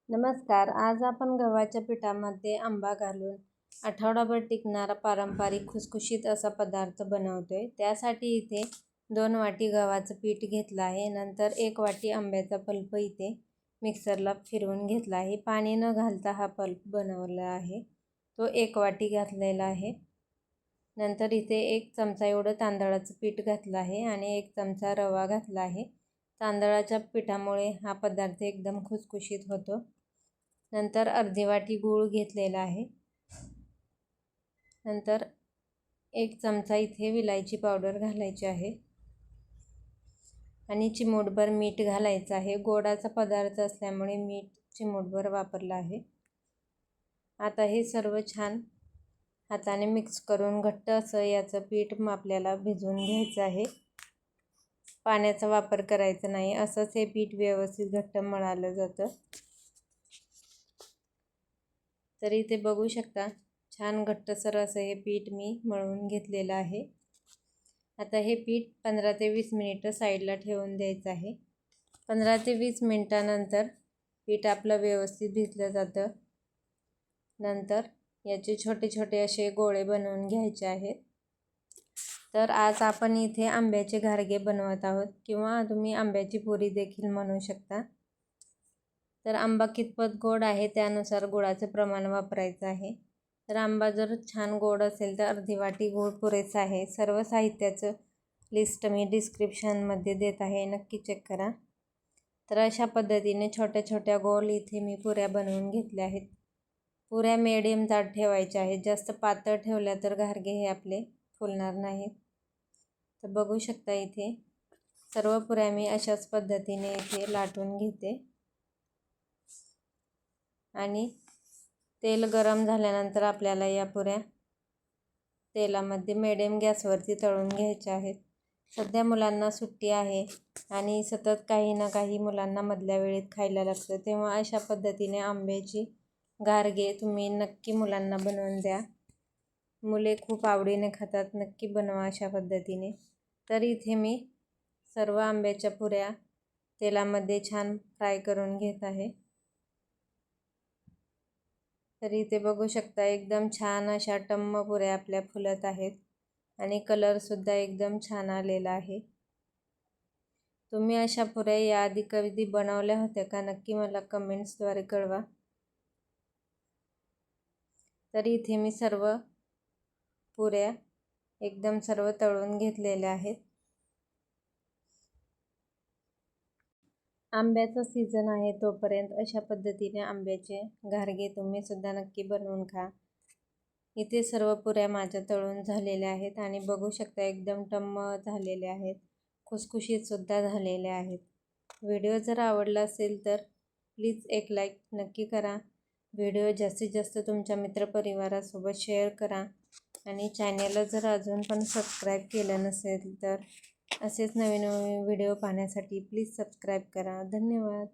नमस्कार. आज आपण गव्हाच्या पिठामध्ये आंबा घालून आठवडाभर टिकणारा पारंपरिक खुसखुशीत असा पदार्थ बनवतोय. त्यासाठी इथे 2 वाटी गव्हाचं पीठ घेतलं आहे. नंतर 1 वाटी आंब्याचा पल्प इथे मिक्सरला फिरवून घेतला आहे. पाणी न घालता हा पल्प बनवला आहे. तो 1 वाटी घातलेला आहे. नंतर इथे 1 चमचा एवढं तांदळाचं पीठ घातलं आहे आणि 1 चमचा रवा घातला आहे. तांदळाच्या पिठामुळे हा पदार्थ एकदम खुसखुशीत होतो. नंतर अर्धी वाटी गूळ घेतलेला आहे. नंतर 1 चमचा इथे विलायची पावडर घालायची आहे आणि चिमूटभर मीठ घालायचं आहे. गोडाचा पदार्थ असल्यामुळे मीठ चिमूटभर वापरलं आहे. आता हे सर्व छान हाताने मिक्स करून घट्ट असं याचं पीठ आपल्याला भिजवून घ्यायचं आहे. पाण्याचा वापर करायचा नाही. असंच हे पीठ व्यवस्थित घट्ट मळलं जातं. तर इथे बघू शकता छान घट्टसर असं हे पीठ मी मळून घेतलेलं आहे. आता हे पीठ 15 ते 20 मिनिटं साईडला ठेवून द्यायचं आहे. 15 ते 20 मिनिटानंतर पीठ आपलं व्यवस्थित भिजलं जातं. नंतर याचे छोटे छोटे असे गोळे बनवून घ्यायचे आहेत. तर आज आपण इथे आंब्याचे घारगे बनवत आहोत किंवा तुम्ही आंब्याची पुरी देखील म्हणू शकता. तर आंबा कितपत गोड आहे त्यानुसार गुळाचं प्रमाण वापरायचं आहे. तर आंबा जर छान गोड असेल तर अर्धी वाटी गूळ पुरेसा आहे. सर्व साहित्याचं लिस्ट मी डिस्क्रिप्शनमध्ये देत आहे, नक्की चेक करा. तर अशा पद्धतीने छोट्या छोट्या गोल इथे मी पुऱ्या बनवून घेतल्या आहेत. पुऱ्या मिडियम जाड ठेवायच्या आहेत. जास्त पातळ ठेवल्या तर घारगे हे आपले फुलणार नाहीत. तर बघू शकता इथे सर्व पुऱ्या मी अशाच पद्धतीने इथे लाटून घेते आणि तेल गरम झाल्यानंतर आपल्याला या पुऱ्या तेलामध्ये मिडियम गॅसवरती तळून घ्यायच्या आहेत. सध्या मुलांना सुट्टी आहे आणि सतत काही ना काही मुलांना मधल्या वेळेत खायला लागतं, तेव्हा अशा पद्धतीने आंब्याची घारगे तुम्ही नक्की मुलांना बनवून द्या. मुले खूप आवडीने खातात. नक्की बनवा अशा पद्धतीने. तर इथे मी सर्व आंब्याच्या पुऱ्या तेलामध्ये छान फ्राय करून घेत आहे. तर इथे बघू शकता एकदम छान अशा टम्म पुऱ्या आपल्या फुलत आहेत आणि कलरसुद्धा एकदम छान आलेला आहे. तुम्ही अशा पुऱ्या याआधी कधी बनवल्या होत्या का? नक्की मला कमेंट्सद्वारे कळवा. तर इथे मी सर्व पुऱ्या एकदम सर्व तळून घेतलेल्या आहेत. आंब्याचा सीझन आहे तोपर्यंत अशा पद्धतीने आंब्याचे घारगे तुम्ही सुद्धा नक्की बनवून खा. इथे सर्व पुऱ्या माझ्या तळून झालेल्या आहेत आणि बघू शकता एकदम टम्म झालेल्या आहेत, खुसखुशीत सुद्धा झालेल्या आहेत. व्हिडिओ जर आवडला असेल तर प्लीज एक लाईक नक्की करा. व्हिडिओ जास्तीत जास्त तुमच्या मित्रपरिवारासोबत शेअर करा आणि चॅनेलला जर अजून पण सबस्क्राईब केलं नसेल तर असेच नवीन नवीन व्हिडिओ पाहण्यासाठी प्लीज सबस्क्राईब करा. धन्यवाद.